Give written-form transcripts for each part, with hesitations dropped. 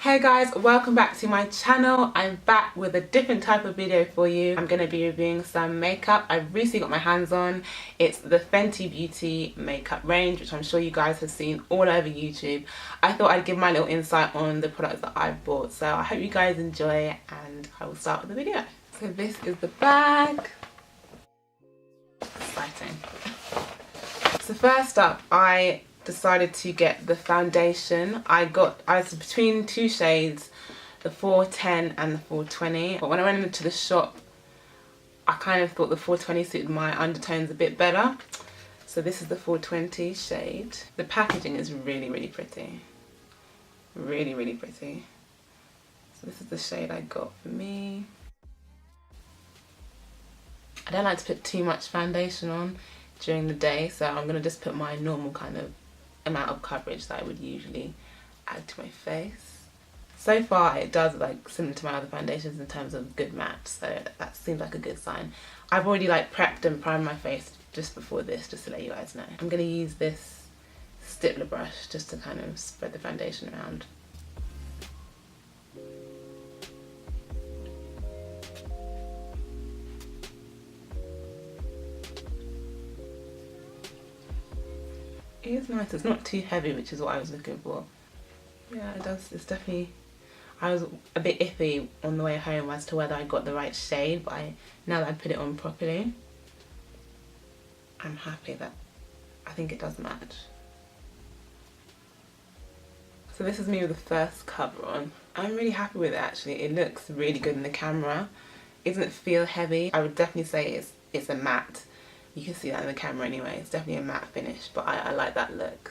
Hey guys, welcome back to my channel. I'm back with a different type of video for you. I'm going to be reviewing some makeup I've recently got my hands on. It's the Fenty Beauty makeup range, which I'm sure you guys have seen all over YouTube. I thought I'd give my little insight on the products that I've bought, so I hope you guys enjoy and I will start with the video. So this is the bag. Exciting. So first up, I decided to get the foundation. I was between two shades, the 410 and the 420, but when I went into the shop I kind of thought the 420 suited my undertones a bit better, so this is the 420 shade. The packaging is really pretty, really pretty. So this is the shade I got for me. I don't like to put too much foundation on during the day, so I'm gonna just put my normal kind of amount of coverage that I would usually add to my face. So far it does like similar to my other foundations in terms of good match, so that seems like a good sign. I've already like prepped and primed my face just before this, just to let you guys know. I'm going to use this stippler brush just to kind of spread the foundation around. It is nice, it's not too heavy, which is what I was looking for. Yeah, it does, it's definitely... I was a bit iffy on the way home as to whether I got the right shade, but now that I put it on properly, I'm happy that I think it does match. So this is me with the first cover on. I'm really happy with it actually, it looks really good in the camera. It doesn't feel heavy. I would definitely say it's a matte. You can see that in the camera anyway, it's definitely a matte finish, but I like that look.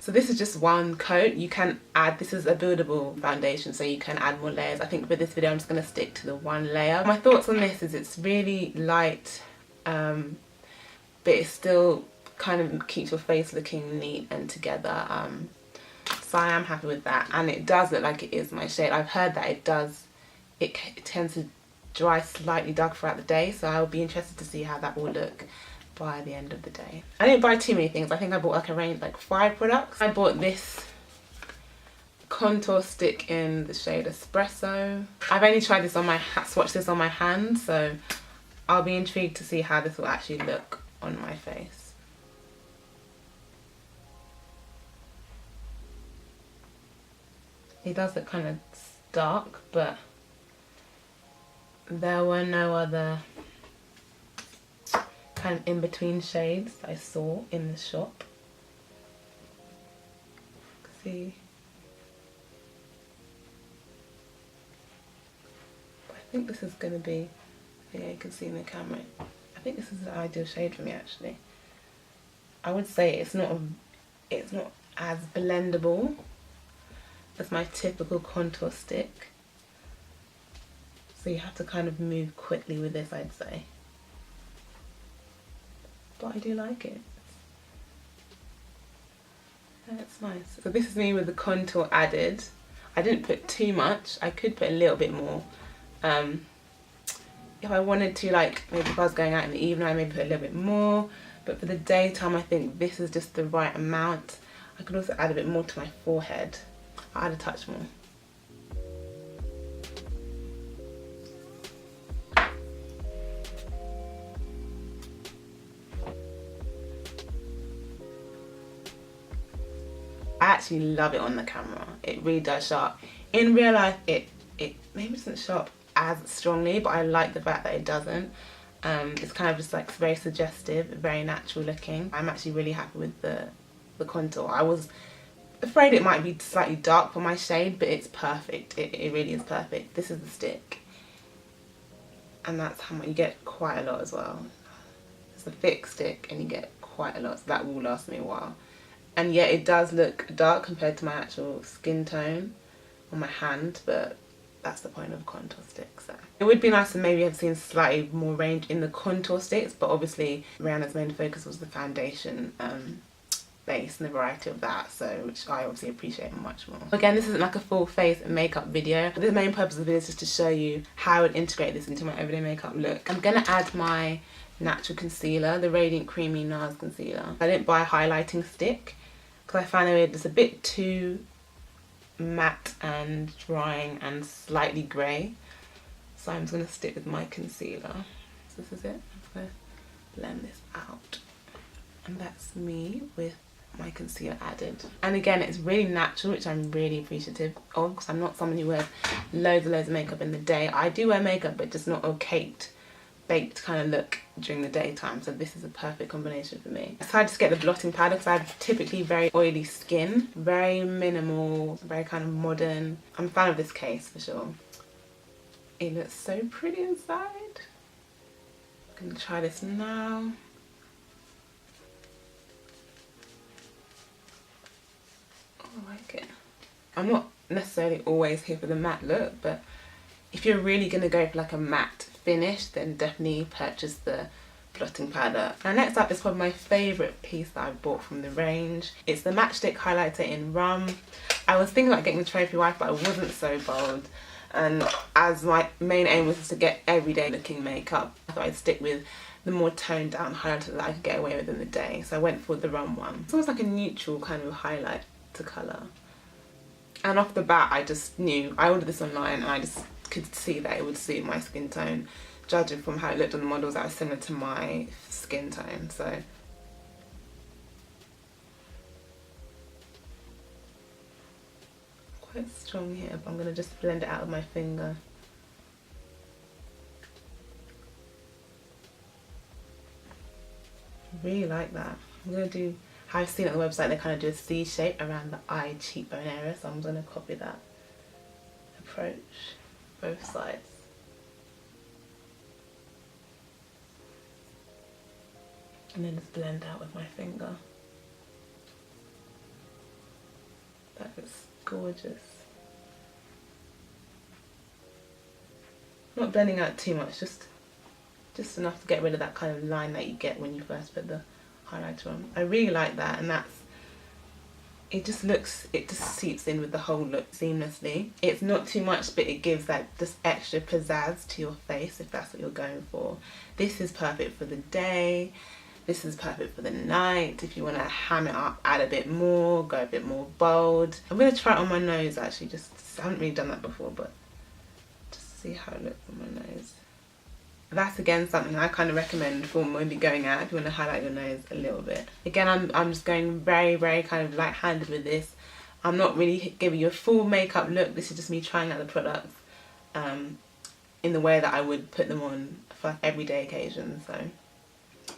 So this is just one coat. You can add, this is a buildable foundation, so you can add more layers. I think for this video I'm just going to stick to the one layer. My thoughts on this is it's really light, but it still kind of keeps your face looking neat and together. So I am happy with that, and it does look like it is my shade. I've heard that it tends to dry slightly dark throughout the day, so I'll be interested to see how that will look by the end of the day. I didn't buy too many things. I think I bought like a range, like 5 products. I bought this contour stick in the shade Espresso. I've only tried this on my, swatched this on my hand, so I'll be intrigued to see how this will actually look on my face. It does look kind of dark, but there were no other kind of in-between shades that I saw in the shop. See, but I think this is going to be, yeah, you can see in the camera, I think this is the ideal shade for me actually. I would say it's not as blendable as my typical contour stick, so you have to kind of move quickly with this, I'd say. But I do like it. Yeah, it's nice. So this is me with the contour added. I didn't put too much. I could put a little bit more. If I wanted to, like maybe if I was going out in the evening, I maybe put a little bit more. But for the daytime, I think this is just the right amount. I could also add a bit more to my forehead. I'll add a touch more. I actually love it on the camera. It really does show up. In real life, it maybe doesn't show up as strongly, but I like the fact that it doesn't. It's kind of just like very suggestive, very natural looking. I'm actually really happy with the contour. I was afraid it might be slightly dark for my shade, but it's perfect. It really is perfect. This is the stick, and that's how much you get. Quite a lot as well. It's a thick stick, and you get quite a lot. So that will last me a while. And yet it does look dark compared to my actual skin tone on my hand, but that's the point of a contour stick. So it would be nice to maybe have seen slightly more range in the contour sticks, but obviously Rihanna's main focus was the foundation base and the variety of that, so which I obviously appreciate much more. Again, this isn't like a full face makeup video. The main purpose of the video is just to show you how I would integrate this into my everyday makeup look. I'm gonna add my natural concealer, the Radiant Creamy NARS concealer. I didn't buy a highlighting stick because I found it just a bit too matte and drying and slightly grey. So I'm just going to stick with my concealer. So this is it. I'm going to blend this out. And that's me with my concealer added. And again, it's really natural, which I'm really appreciative of, because I'm not someone who wears loads of makeup in the day. I do wear makeup, but just not a caked, baked kind of look during the daytime. So this is a perfect combination for me. I decided to get the blotting powder because I have typically very oily skin. Very minimal, very kind of modern. I'm a fan of this case for sure. It looks so pretty inside. I'm gonna try this now. I like it. I'm not necessarily always here for the matte look, but if you're really going to go for like a matte finish, then definitely purchase the blotting powder. Now next up is probably my favourite piece that I bought from the range. It's the Matchstick highlighter in Rum. I was thinking about getting the Trophy Wife, but I wasn't so bold. And as my main aim was to get everyday looking makeup, I thought I'd stick with the more toned down highlighter that I could get away with in the day. So I went for the Rum one. It's almost like a neutral kind of highlight to colour. And off the bat I just knew, I ordered this online and I just could see that it would suit my skin tone. Judging from how it looked on the models, that was similar to my skin tone. So quite strong here, but I'm going to just blend it out with my finger. I really like that. I'm going to do how I've seen it on the website, they kind of do a C shape around the eye cheekbone area, so I'm going to copy that approach, both sides. And then just blend out with my finger. That looks gorgeous. Not blending out too much, just enough to get rid of that kind of line that you get when you first put the highlighter on. I really like that, and it just seeps in with the whole look seamlessly. It's not too much, but it gives that just extra pizzazz to your face if that's what you're going for. This is perfect for the day. This is perfect for the night. If you want to ham it up, add a bit more, go a bit more bold. I'm going to try it on my nose actually, I haven't really done that before, but just see how it looks on my nose. That's again something I kind of recommend for maybe going out if you want to highlight your nose a little bit. Again, I'm just going very kind of light-handed with this. I'm not really giving you a full makeup look. This is just me trying out the products in the way that I would put them on for everyday occasions.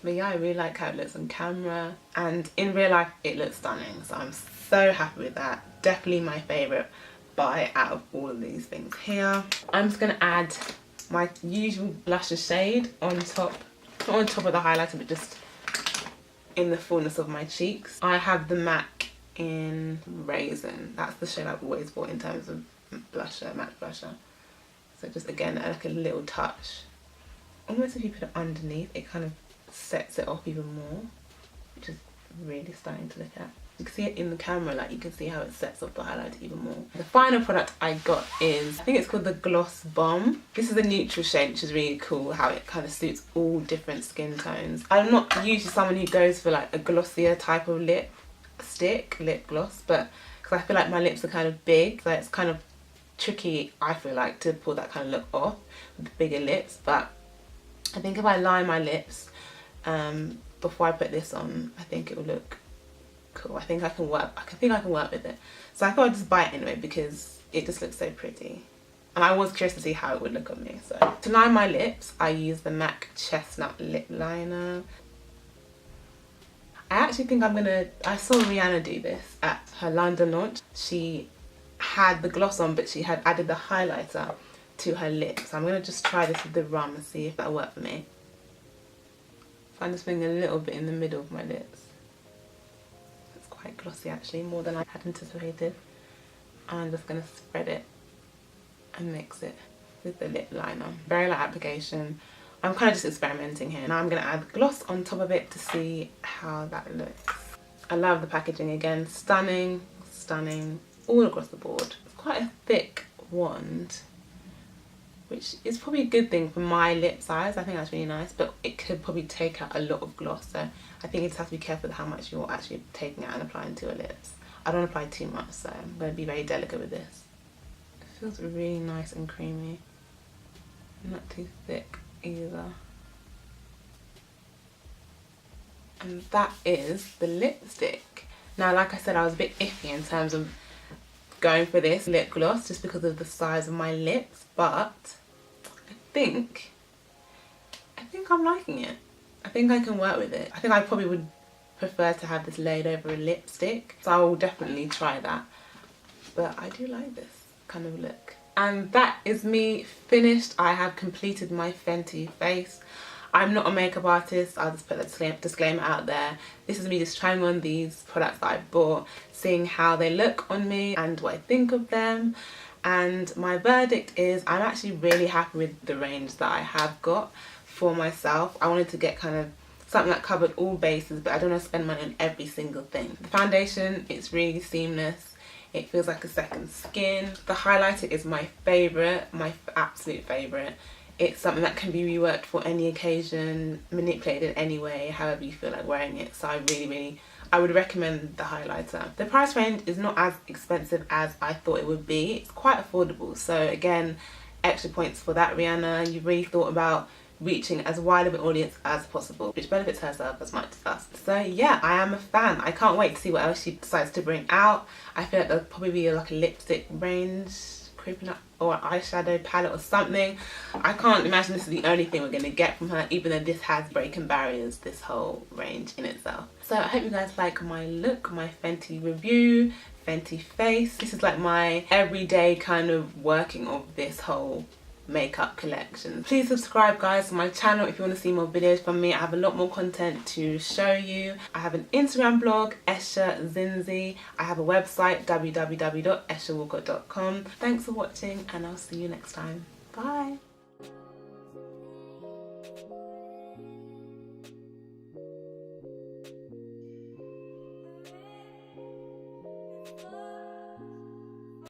But yeah, I really like how it looks on camera, and in real life it looks stunning. So I'm so happy with that. Definitely my favourite buy out of all of these things here. I'm just going to add my usual blusher shade on top, not on top of the highlighter, but just in the fullness of my cheeks. I have the MAC in Raisin. That's the shade I've always bought in terms of blusher, matte blusher. So just again, like a little touch. Almost if you put it underneath, it kind of sets it off even more, which is really stunning to look at. You can see it in the camera, like you can see how it sets off the highlighter even more. The final product I got is, I think it's called the Gloss Bomb. This is a neutral shade, which is really cool how it kind of suits all different skin tones. I'm not usually someone who goes for like a glossier type of lip gloss, but because I feel like my lips are kind of big, so it's kind of tricky, I feel like, to pull that kind of look off with the bigger lips. But I think if I line my lips before I put this on, I think it will look cool. I think I can work with it. So I thought I'd just buy it anyway because it just looks so pretty. And I was curious to see how it would look on me. So to line my lips, I use the MAC Chestnut Lip Liner. I actually think I saw Rihanna do this at her London launch. She had the gloss on, but she had added the highlighter to her lips. So I'm going to just try this with the Rum and see if that'll work for me. So I'm just putting a little bit in the middle of my lips. It's quite glossy actually, more than I had anticipated. And I'm just going to spread it and mix it with the lip liner. Very light application. I'm kind of just experimenting here. Now I'm going to add gloss on top of it to see how that looks. I love the packaging again. Stunning, stunning, all across the board. It's quite a thick wand, which is probably a good thing for my lip size. I think that's really nice, but it could probably take out a lot of gloss. So I think you just have to be careful with how much you're actually taking out and applying to your lips. I don't apply too much, so I'm going to be very delicate with this. It feels really nice and creamy. Not too thick either. And that is the lipstick. Now, like I said, I was a bit iffy in terms of going for this lip gloss just because of the size of my lips, but I think I'm liking it. I think I can work with it. I think I probably would prefer to have this laid over a lipstick, so I will definitely try that. But I do like this kind of look. And that is me finished. I have completed my Fenty face. I'm not a makeup artist, I'll just put that disclaimer out there. This is me just trying on these products that I bought, seeing how they look on me and what I think of them. And my verdict is I'm actually really happy with the range that I have got for myself. I wanted to get kind of something that covered all bases, but I don't want to spend money on every single thing. The foundation, it's really seamless. It feels like a second skin. The highlighter is my favourite, my absolute favourite. It's something that can be reworked for any occasion, manipulated anyway, however you feel like wearing it. So I would recommend the highlighter. The price range is not as expensive as I thought it would be. It's quite affordable. So again, extra points for that, Rihanna. You really thought about reaching as wide of an audience as possible, which benefits herself as much as us. So yeah, I am a fan. I can't wait to see what else she decides to bring out. I feel like there'll probably be like a lipstick range creeping up, or an eyeshadow palette or something. I can't imagine this is the only thing we're going to get from her, even though this has breaking barriers, this whole range in itself. So I hope you guys like my look, my Fenty review, Fenty face. This is like my everyday kind of working of this whole makeup collection. Please subscribe, guys, to my channel if you want to see more videos from me. I have a lot more content to show you. I have an Instagram blog, Escher Zinzi. I have a website, www.ewalcott.com. Thanks for watching, and I'll see you next time. Bye.